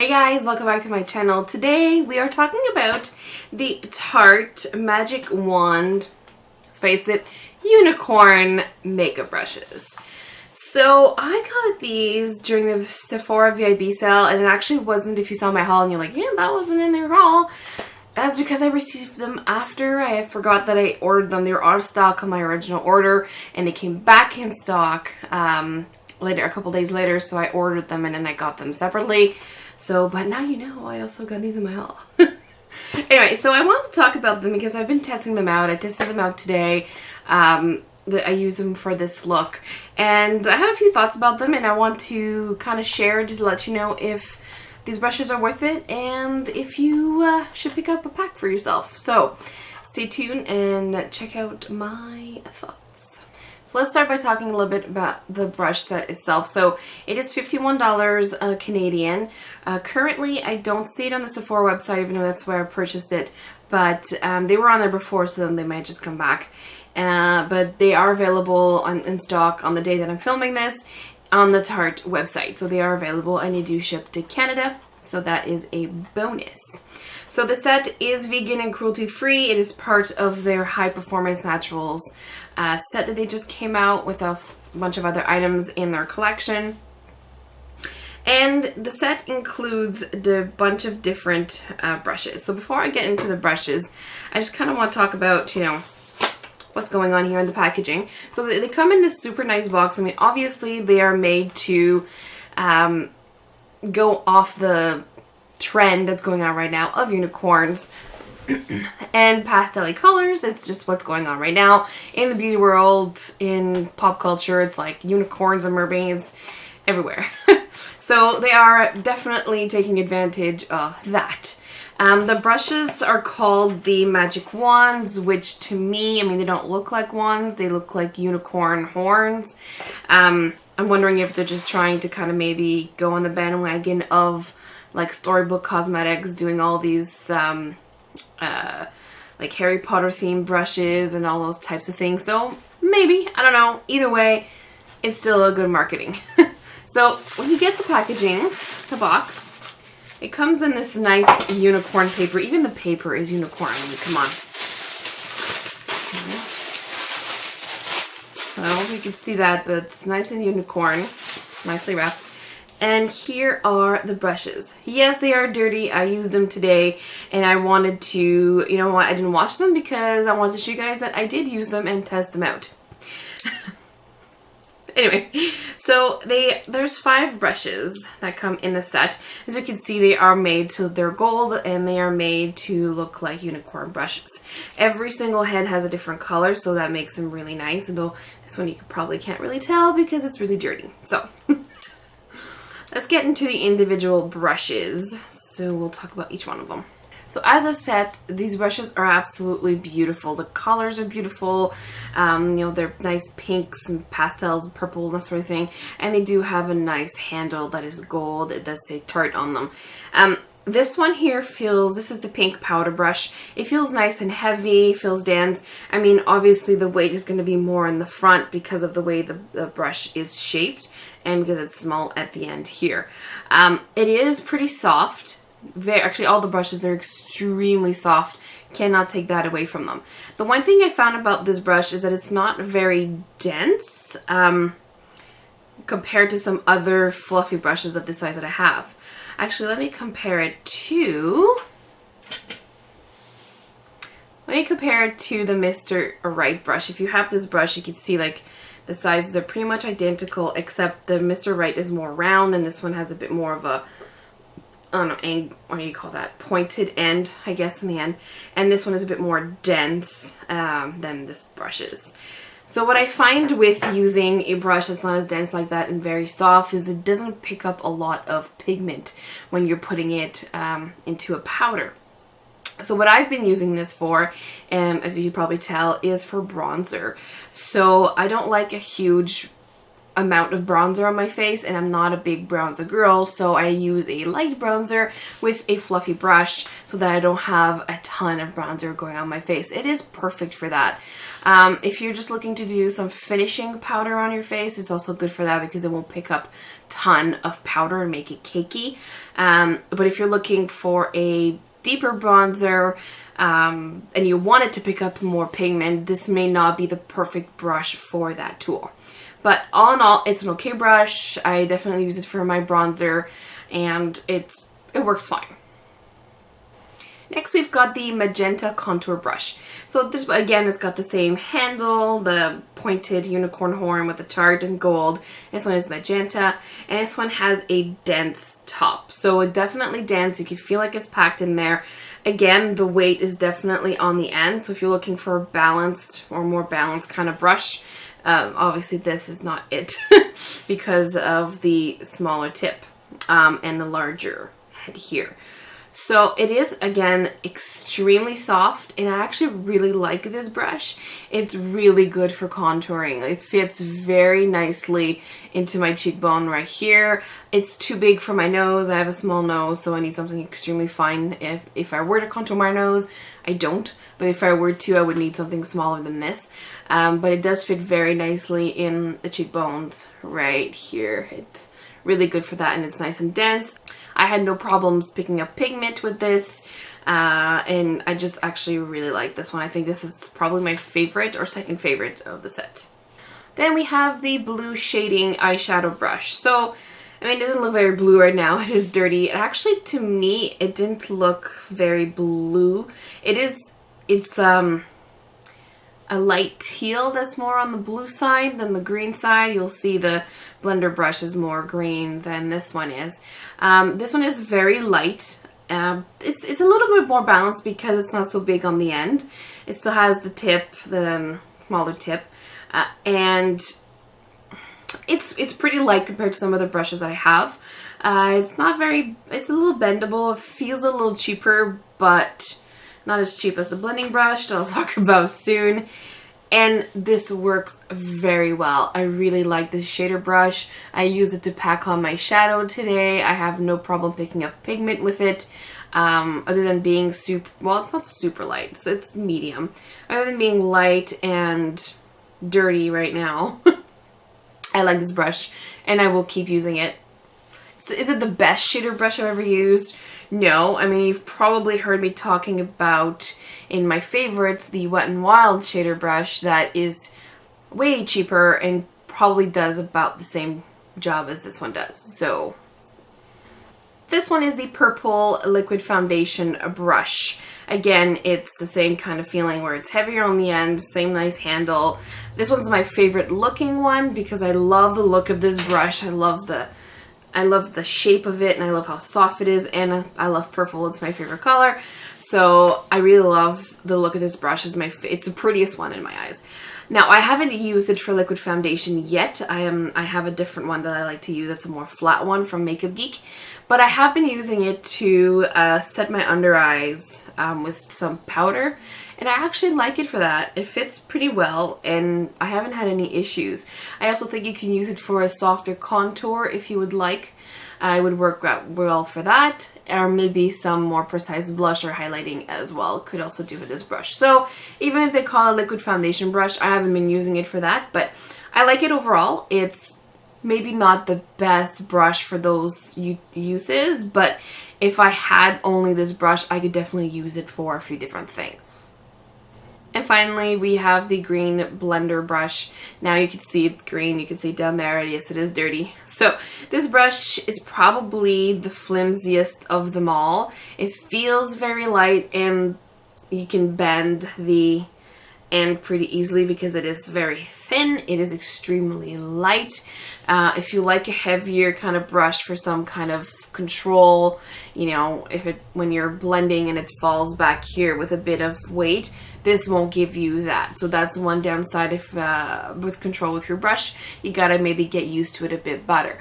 Hey guys, welcome back to my channel. Today we are talking about the Tarte Magic Wand Space It Unicorn makeup brushes. So I got these during the Sephora VIB sale, and it actually wasn't, if you saw my haul and you're like, yeah, that wasn't in their haul. That's because I received them after I forgot that I ordered them. They were out of stock on my original order, and they came back in stock later, a couple days later, so I ordered them and then I got them separately. So, but now you know, I also got these in my haul. Anyway, so I wanted to talk about them because I've been testing them out. I tested them out today. I use them for this look. And I have a few thoughts about them, and I want to kind of share to let you know if these brushes are worth it and if you should pick up a pack for yourself. So, stay tuned and check out my thoughts. So let's start by talking a little bit about the brush set itself. So it is $51 Canadian. Currently, I don't see it on the Sephora website, even though that's where I purchased it. But they were on there before, so then they might just come back. But they are available in stock on the day that I'm filming this on the Tarte website. So they are available, and they do ship to Canada. So that is a bonus. So the set is vegan and cruelty-free. It is part of their High Performance Naturals set that they just came out with a bunch of other items in their collection. And the set includes a bunch of different brushes. So before I get into the brushes, I just kind of want to talk about, you know, what's going on here in the packaging. So they come in this super nice box. I mean, obviously they are made to go off the trend that's going on right now of unicorns and pastel colors. It's just what's going on right now in the beauty world, in pop culture. It's like unicorns and mermaids everywhere. So they are definitely taking advantage of that. The brushes are called the Magic Wands, which to me, I mean, they don't look like wands. They look like unicorn horns. I'm wondering if they're just trying to kind of maybe go on the bandwagon of like Storybook Cosmetics doing all these like Harry Potter themed brushes and all those types of things. So maybe, I don't know. Either way, it's still a good marketing. So when you get the packaging, the box, it comes in this nice unicorn paper. Even the paper is unicorn. I mean, come on. I don't know if you can see that, but it's nice and unicorn. Nicely wrapped. And here are the brushes. Yes, they are dirty. I used them today, and I wanted to, you know what, I didn't wash them because I wanted to show you guys that I did use them and test them out. Anyway, so there's 5 brushes that come in the set. As you can see, they are made to, they're gold, and they are made to look like unicorn brushes. Every single head has a different color, so that makes them really nice. Although this one you probably can't really tell because it's really dirty. So let's get into the individual brushes. So we'll talk about each one of them. So as I said, these brushes are absolutely beautiful. The colors are beautiful. You know, they're nice pinks and pastels, and purple, and that sort of thing. And they do have a nice handle that is gold. It does say Tarte on them. This one here feels, this is the pink powder brush. It feels nice and heavy, feels dense. I mean, obviously the weight is going to be more in the front because of the way the brush is shaped and because it's small at the end here. It is pretty soft. Actually, all the brushes are extremely soft. Cannot take that away from them. The one thing I found about this brush is that it's not very dense compared to some other fluffy brushes of this size that I have. Actually, let me compare it to the Mr. Right brush. If you have this brush, you can see like the sizes are pretty much identical, except the Mr. Right is more round, and this one has a bit more of a, I don't know, what do you call that? Pointed end, I guess, in the end. And this one is a bit more dense than this brush is. So what I find with using a brush that's not as dense like that and very soft is it doesn't pick up a lot of pigment when you're putting it into a powder. So what I've been using this for, as you can probably tell, is for bronzer. So I don't like a huge amount of bronzer on my face, and I'm not a big bronzer girl, so I use a light bronzer with a fluffy brush so that I don't have a ton of bronzer going on my face. It is perfect for that. If you're just looking to do some finishing powder on your face, it's also good for that because it won't pick up ton of powder and make it cakey. But if you're looking for a deeper bronzer and you want it to pick up more pigment, this may not be the perfect brush for that tool. But all in all, it's an okay brush. I definitely use it for my bronzer, and it works fine. Next, we've got the magenta contour brush. So this, again, has got the same handle, the pointed unicorn horn with the Tarte and gold. This one is magenta, and this one has a dense top. So it definitely dense. You can feel like it's packed in there. Again, the weight is definitely on the end. So if you're looking for a balanced or more balanced kind of brush, obviously this is not it because of the smaller tip and the larger head here. So it is, again, extremely soft, and I actually really like this brush. It's really good for contouring. It fits very nicely into my cheekbone right here. It's too big for my nose. I have a small nose, so I need something extremely fine. If I were to contour my nose, I don't, but if I were to, I would need something smaller than this. But it does fit very nicely in the cheekbones right here. It's really good for that, and it's nice and dense. I had no problems picking up pigment with this, and I just actually really like this one. I think this is probably my favorite or second favorite of the set. Then we have the blue shading eyeshadow brush. So, I mean, it doesn't look very blue right now. It is dirty. And actually, to me, it didn't look very blue. It's a light teal that's more on the blue side than the green side. You'll see the blender brush is more green than this one is. This one is very light. It's a little bit more balanced because it's not so big on the end. It still has the tip, the smaller tip, and it's pretty light compared to some other brushes that I have. It's a little bendable. It feels a little cheaper, but not as cheap as the blending brush that I'll talk about soon. And this works very well. I really like this shader brush. I use it to pack on my shadow today. I have no problem picking up pigment with it. Other than being super, well, it's not super light, so it's medium. Other than being light and dirty right now, I like this brush and I will keep using it. So is it the best shader brush I've ever used? No. I mean, you've probably heard me talking about, in my favorites, the Wet n Wild shader brush that is way cheaper and probably does about the same job as this one does. So this one is the purple liquid foundation brush. Again, it's the same kind of feeling where it's heavier on the end, same nice handle. This one's my favorite looking one because I love the look of this brush. I love the shape of it, and I love how soft it is, and I love purple. It's my favorite color. So I really love the look of this brush. It's the prettiest one in my eyes. Now, I haven't used it for liquid foundation yet. I have a different one that I like to use. It's a more flat one from Makeup Geek. But I have been using it to set my under eyes with some powder. And I actually like it for that. It fits pretty well, and I haven't had any issues. I also think you can use it for a softer contour if you would like. It would work well for that, or maybe some more precise blush or highlighting as well. Could also do with this brush. So even if they call it a liquid foundation brush, I haven't been using it for that, but I like it overall. It's maybe not the best brush for those uses, but if I had only this brush, I could definitely use it for a few different things. And finally, we have the green blender brush. Now you can see it green, you can see it down there. Yes, it is dirty. So this brush is probably the flimsiest of them all. It feels very light, and you can bend the end pretty easily because it is very thin. It is extremely light. If you like a heavier kind of brush for some kind of control, you know, when you're blending and it falls back here with a bit of weight, this won't give you that. So that's one downside if with control with your brush. You gotta maybe get used to it a bit better.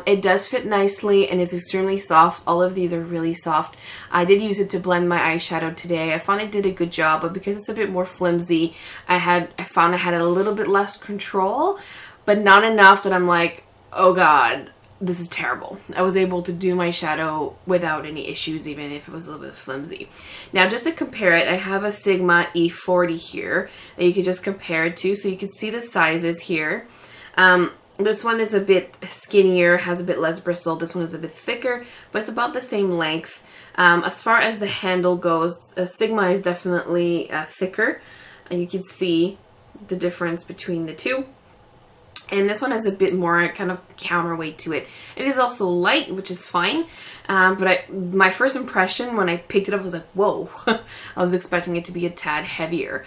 It does fit nicely and it's extremely soft. All of these are really soft. I did use it to blend my eyeshadow today. I found it did a good job, but because it's a bit more flimsy, I found I had a little bit less control, but not enough that I'm like, oh god, this is terrible. I was able to do my shadow without any issues, even if it was a little bit flimsy. Now, just to compare it, I have a Sigma E40 here that you could just compare it to, so you can see the sizes here. This one is a bit skinnier, has a bit less bristle. This one is a bit thicker, but it's about the same length. As far as the handle goes, Sigma is definitely thicker, and you can see the difference between the two. And this one has a bit more kind of counterweight to it. It is also light, which is fine. But my first impression when I picked it up was like, whoa. I was expecting it to be a tad heavier.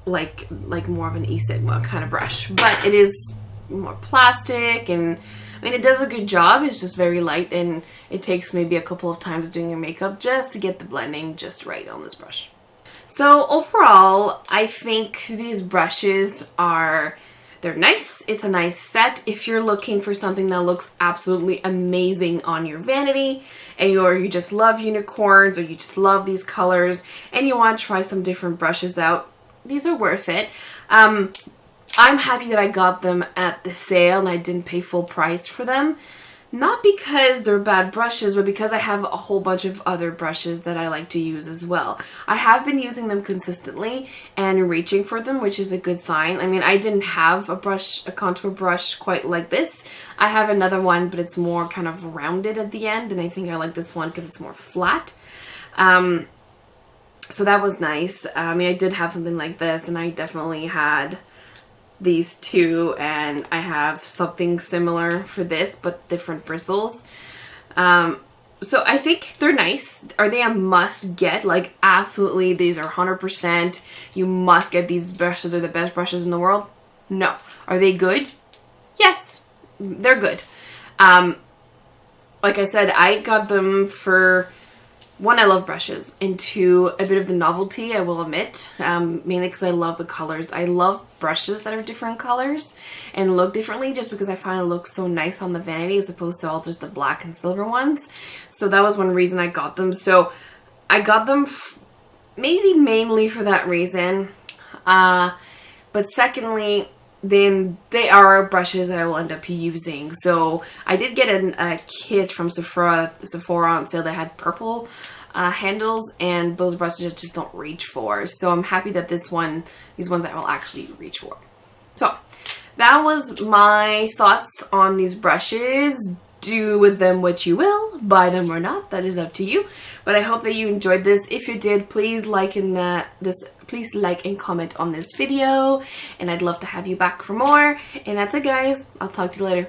Like more of an E-Sigma kind of brush. But it is more plastic, and I mean, it does a good job. It's just very light, and it takes maybe a couple of times doing your makeup just to get the blending just right on this brush. So overall, I think these brushes they're nice. It's a nice set. If you're looking for something that looks absolutely amazing on your vanity, or you just love unicorns, or you just love these colors, and you want to try some different brushes out, these are worth it. I'm happy that I got them at the sale and I didn't pay full price for them. Not because they're bad brushes, but because I have a whole bunch of other brushes that I like to use as well. I have been using them consistently and reaching for them, which is a good sign. I mean, I didn't have a contour brush quite like this. I have another one, but it's more kind of rounded at the end, and I think I like this one because it's more flat. So that was nice. I mean, I did have something like this, and I definitely had these two, and I have something similar for this, but different bristles. So I think they're nice. Are they a must get? Like, absolutely, these are 100%. You must get these brushes. They're the best brushes in the world. No. Are they good? Yes, they're good. Like I said, I got them for, one, I love brushes, and two, a bit of the novelty, I will admit, mainly because I love the colors. I love brushes that are different colors and look differently, just because I find it looks so nice on the vanity as opposed to all just the black and silver ones. So that was one reason I got them. So I got them maybe mainly for that reason. But secondly, then they are brushes that I will end up using. So I did get a kit from Sephora on sale that had purple handles, and those brushes I just don't reach for. So I'm happy that these ones I will actually reach for. So that was my thoughts on these brushes. Do with them what you will, buy them or not, that is up to you. But I hope that you enjoyed this. If you did, please like and comment on this video, and I'd love to have you back for more. And that's it, guys. I'll talk to you later.